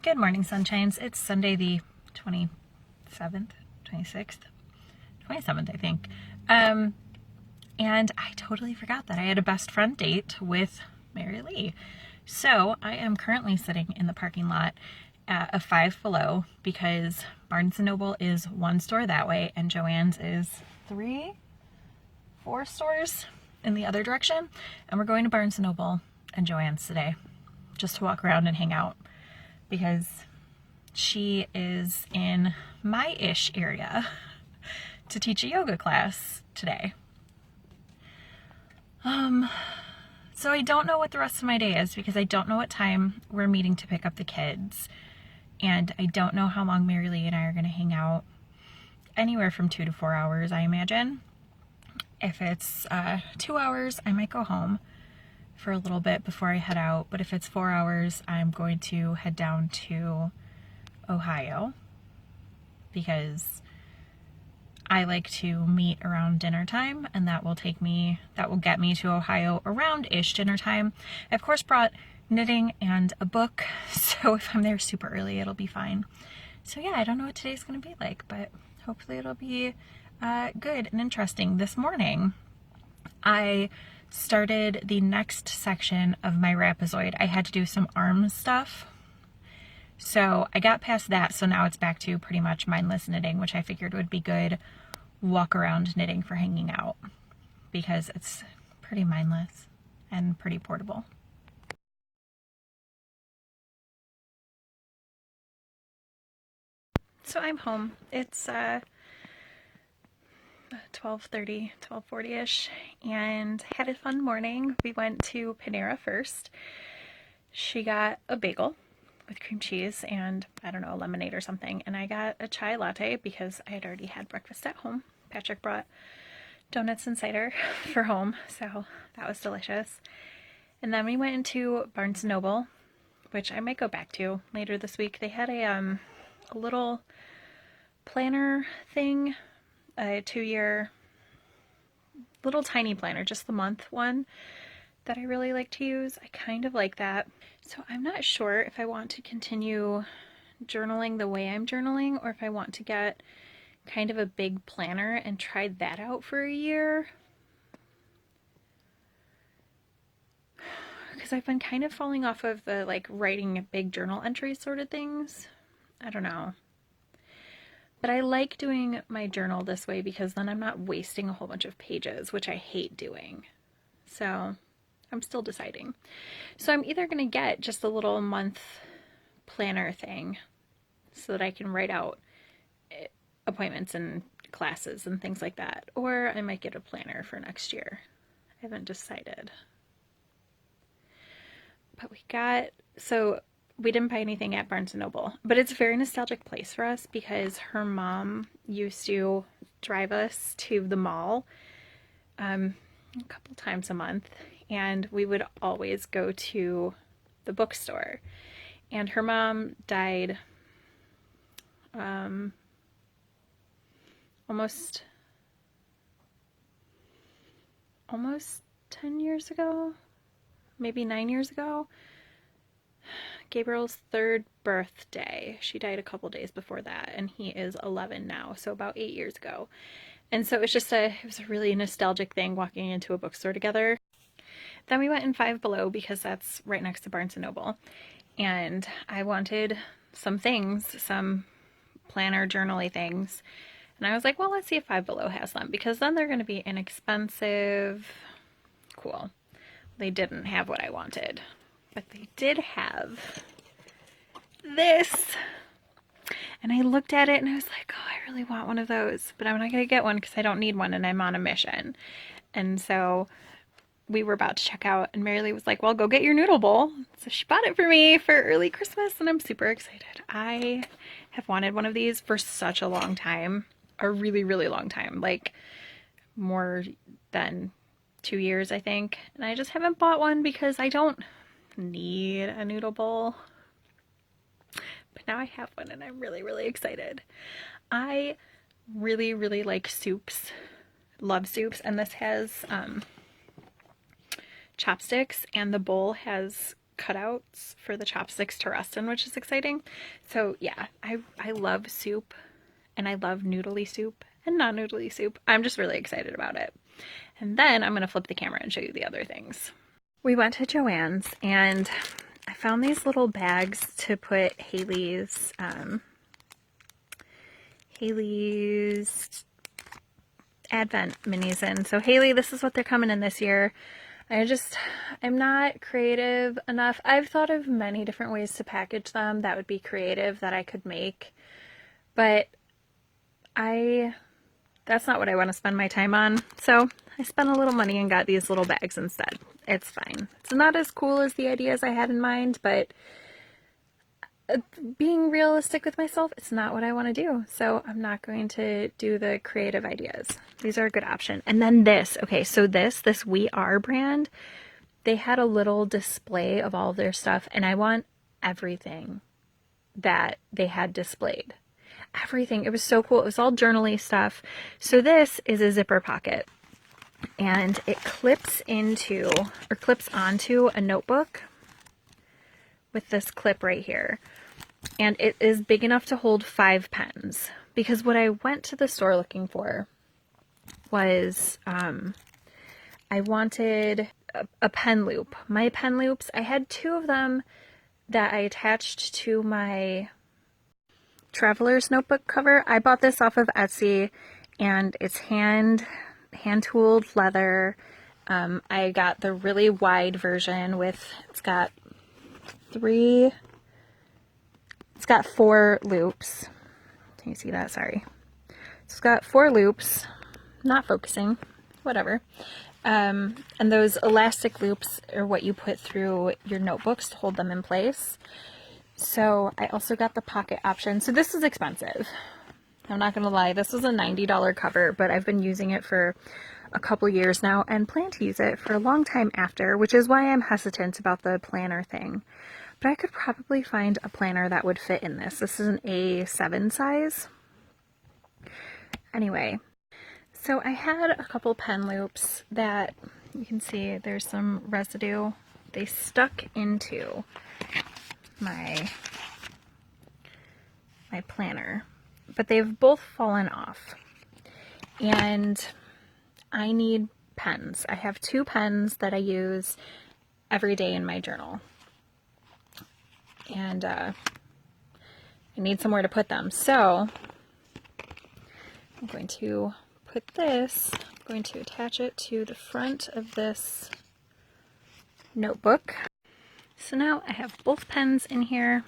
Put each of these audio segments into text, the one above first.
Good morning, sunshines. It's Sunday the 27th, 26th, 27th, I think. And I totally forgot that I had a best friend date with Mary Lee. So I am currently sitting in the parking lot at a Five Below because Barnes & Noble is one store that way and Joann's is 4 stores in the other direction. And we're going to Barnes & Noble and Joann's today just to walk around and hang out, because she is in my-ish area to teach a yoga class today. So I don't know what the rest of my day is because I don't know what time we're meeting to pick up the kids. And I don't know how long Mary Lee and I are going to hang out. Anywhere from 2 to 4 hours, I imagine. If it's 2 hours, I might go home for a little bit before I head out. But if it's 4 hours, I'm going to head down to Ohio because I like to meet around dinner time, and that will get me to Ohio around-ish dinner time. I of course brought knitting and a book, so if I'm there super early, it'll be fine. So yeah, I don't know what today's gonna be like, but hopefully it'll be good and interesting. This morning, I started the next section of my Rapazoid. I had to do some arm stuff. So I got past that, so now it's back to pretty much mindless knitting, which I figured would be good walk around knitting for hanging out because it's pretty mindless and pretty portable. So I'm home. It's 12:30, 12:40-ish, and had a fun morning. We went to Panera first. She got a bagel with cream cheese and, I don't know, a lemonade or something. And I got a chai latte because I had already had breakfast at home. Patrick brought donuts and cider for home, so that was delicious. And then we went into Barnes & Noble, which I might go back to later this week. They had a little planner thing, a 2-year little tiny planner, just the month one that I really like to use. I kind of like that. So I'm not sure if I want to continue journaling the way I'm journaling or if I want to get kind of a big planner and try that out for a year. Because I've been kind of falling off of the like writing big journal entries sort of things. I don't know. But I like doing my journal this way because then I'm not wasting a whole bunch of pages, which I hate doing. So I'm still deciding. So I'm either going to get just a little month planner thing so that I can write out appointments and classes and things like that, or I might get a planner for next year. I haven't decided. But we didn't buy anything at Barnes & Noble, but it's a very nostalgic place for us because her mom used to drive us to the mall a couple times a month, and we would always go to the bookstore. And her mom died almost 10 years ago, maybe 9 years ago. Gabriel's 3rd birthday. She died a couple days before that, and he is 11 now, so about 8 years ago. And so it was a really nostalgic thing walking into a bookstore together. Then we went in Five Below because that's right next to Barnes & Noble, and I wanted some planner journal-y things. And I was like, well, let's see if Five Below has them, because then they're going to be inexpensive. Cool. They didn't have what I wanted, but they did have this. And I looked at it and I was like, oh, I really want one of those, but I'm not going to get one because I don't need one and I'm on a mission. And so we were about to check out, and Mary Lee was like, well, go get your noodle bowl. So she bought it for me for early Christmas, and I'm super excited. I have wanted one of these for such a long time. A really, really long time. Like more than 2 years, I think. And I just haven't bought one because I don't need a noodle bowl. But now I have one and I'm really, really excited. I really, really like soups. Love soups. And this has chopsticks, and the bowl has cutouts for the chopsticks to rest in, which is exciting. So yeah, I love soup, and I love noodly soup and non-noodly soup. I'm just really excited about it. And then I'm gonna flip the camera and show you the other things. We went to Joann's and I found these little bags to put Haley's Advent minis in. So Haley, this is what they're coming in this year. I'm not creative enough. I've thought of many different ways to package them that would be creative that I could make, but that's not what I want to spend my time on. So I spent a little money and got these little bags instead. It's fine. It's not as cool as the ideas I had in mind, but being realistic with myself, it's not what I want to do. So I'm not going to do the creative ideas. These are a good option. And then this, okay, so this We Are brand, they had a little display of all of their stuff, and I want everything that they had displayed. Everything. It was so cool. It was all journaly stuff. So this is a zipper pocket, and it clips onto a notebook with this clip right here. And it is big enough to hold 5 pens, because what I went to the store looking for was I wanted a pen loop. My pen loops, I had 2 of them that I attached to my traveler's notebook cover. I bought this off of Etsy, and it's hand tooled leather. I got the really wide version it's got 4 loops. Can you see that? Sorry. It's got 4 loops, not focusing, whatever. And those elastic loops are what you put through your notebooks to hold them in place. So I also got the pocket option. So this is expensive. I'm not going to lie. This was a $90 cover, but I've been using it for a couple years now and plan to use it for a long time after, which is why I'm hesitant about the planner thing. But I could probably find a planner that would fit in this. This is an A7 size. Anyway, so I had a couple pen loops that you can see there's some residue. They stuck into my planner, but they've both fallen off, and I need pens. I have 2 pens that I use every day in my journal, and I need somewhere to put them. So I'm going to attach it to the front of this notebook. So now I have both pens in here,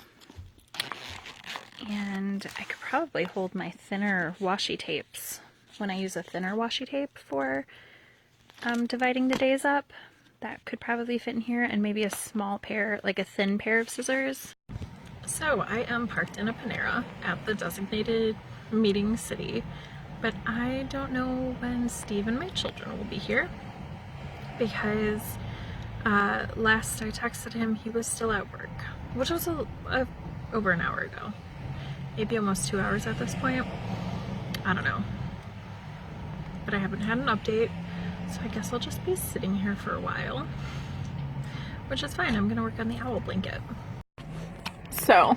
and I could probably hold my thinner washi tapes when I use a thinner washi tape for dividing the days up. That could probably fit in here, and maybe a small pair, like a thin pair of scissors. So I am parked in a Panera at the designated meeting city, but I don't know when Steve and my children will be here, because last I texted him, he was still at work, which was over an hour ago. Maybe almost 2 hours at this point. I don't know. But I haven't had an update, so I guess I'll just be sitting here for a while, which is fine. I'm gonna work on the owl blanket. So,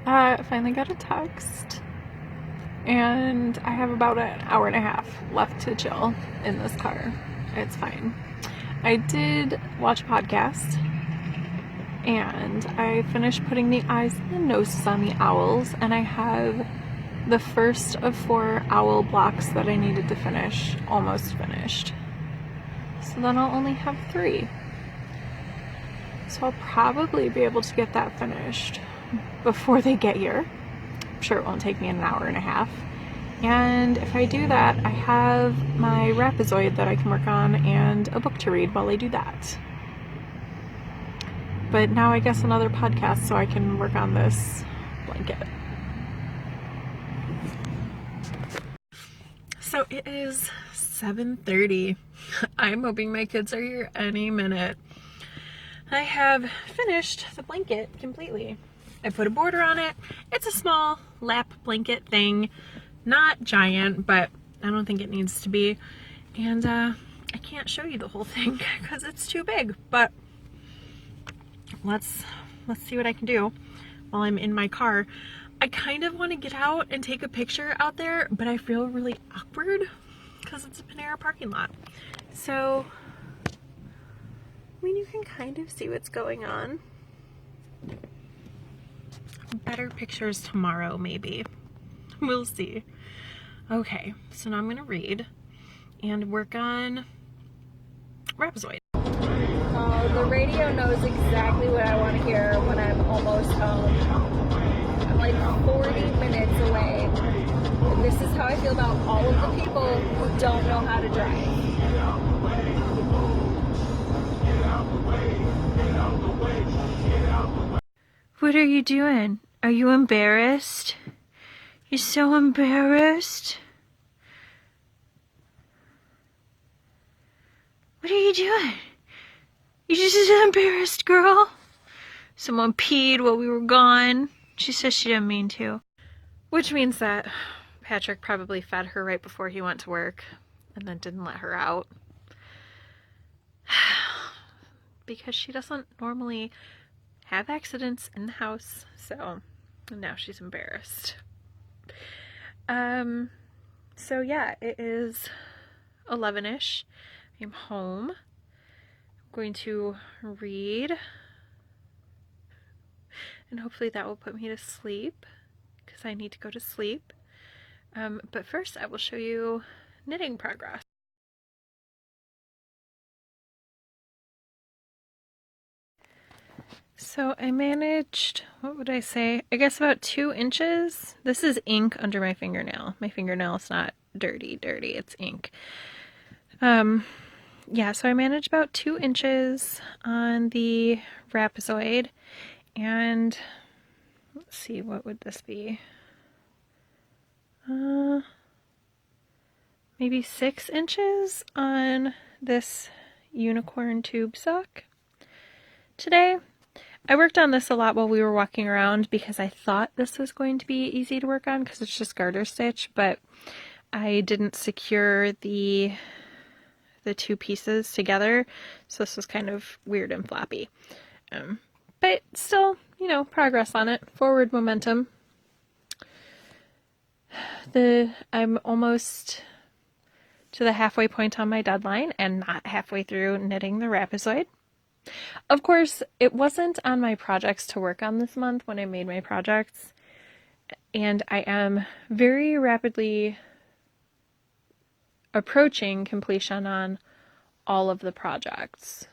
I finally got a text, and I have about an hour and a half left to chill in this car. It's fine. I did watch a podcast, and I finished putting the eyes and the noses on the owls, and I have the first of 4 owl blocks that I needed to finish almost finished. So then I'll only have 3. So I'll probably be able to get that finished before they get here. I'm sure it won't take me an hour and a half. And if I do that, I have my Rapazoid that I can work on and a book to read while I do that. But now I guess another podcast so I can work on this blanket. So it is 7:30. I'm hoping my kids are here any minute. I have finished the blanket completely. I put a border on it. It's a small lap blanket thing. Not giant, but I don't think it needs to be. And I can't show you the whole thing because it's too big, but let's see what I can do while I'm in my car. I kind of want to get out and take a picture out there, but I feel really awkward because it's a Panera parking lot. So, I mean, you can kind of see what's going on. Better pictures tomorrow, maybe. We'll see. Okay, so now I'm gonna read and work on Rhapsody. The radio knows exactly what I want to hear when I'm almost home. I'm like 40 minutes away. And this is how I feel about all of the people who don't know how to drive. What are you doing? Are you embarrassed? You're so embarrassed. What are you doing? You just embarrassed, girl. Someone peed while we were gone. She says she didn't mean to. Which means that Patrick probably fed her right before he went to work and then didn't let her out. Because she doesn't normally have accidents in the house, so now she's embarrassed. So yeah, it is 11-ish. I'm home. I'm going to read, and hopefully that will put me to sleep because I need to go to sleep. But first I will show you knitting progress. So I managed, what would I say? I guess about 2 inches. This is ink under my fingernail. My fingernail's not dirty, it's ink. Yeah, so I managed about 2 inches on the Rhapsody, and let's see, what would this be? Maybe 6 inches on this unicorn tube sock today. I worked on this a lot while we were walking around because I thought this was going to be easy to work on because it's just garter stitch, but I didn't secure the 2 pieces together, so this was kind of weird and floppy. But still, you know, progress on it. Forward momentum. I'm almost to the halfway point on my deadline and not halfway through knitting the Rhapsody. Of course, it wasn't on my projects to work on this month when I made my projects, and I am very rapidly approaching completion on all of the projects.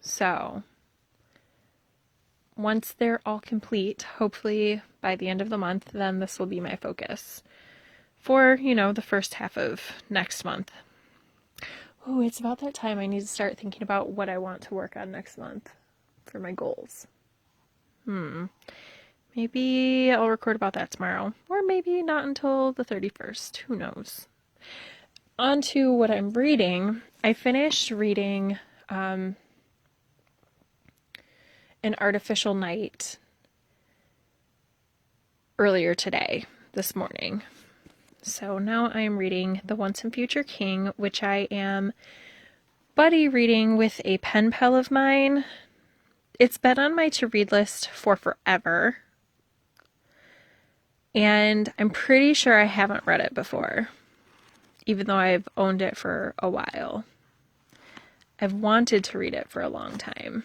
So once they're all complete, hopefully by the end of the month, then this will be my focus for, you know, the first half of next month. Oh, it's about that time I need to start thinking about what I want to work on next month for my goals. Maybe I'll record about that tomorrow, or maybe not until the 31st. Who knows? On to what I'm reading. I finished reading An Artificial Night earlier today, this morning. So now I am reading The Once and Future King, which I am buddy reading with a pen pal of mine. It's been on my to-read list for forever, and I'm pretty sure I haven't read it before, even though I've owned it for a while. I've wanted to read it for a long time,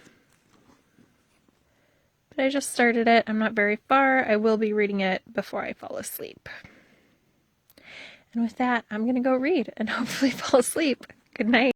but I just started it. I'm not very far. I will be reading it before I fall asleep. And with that, I'm going to go read and hopefully fall asleep. Good night.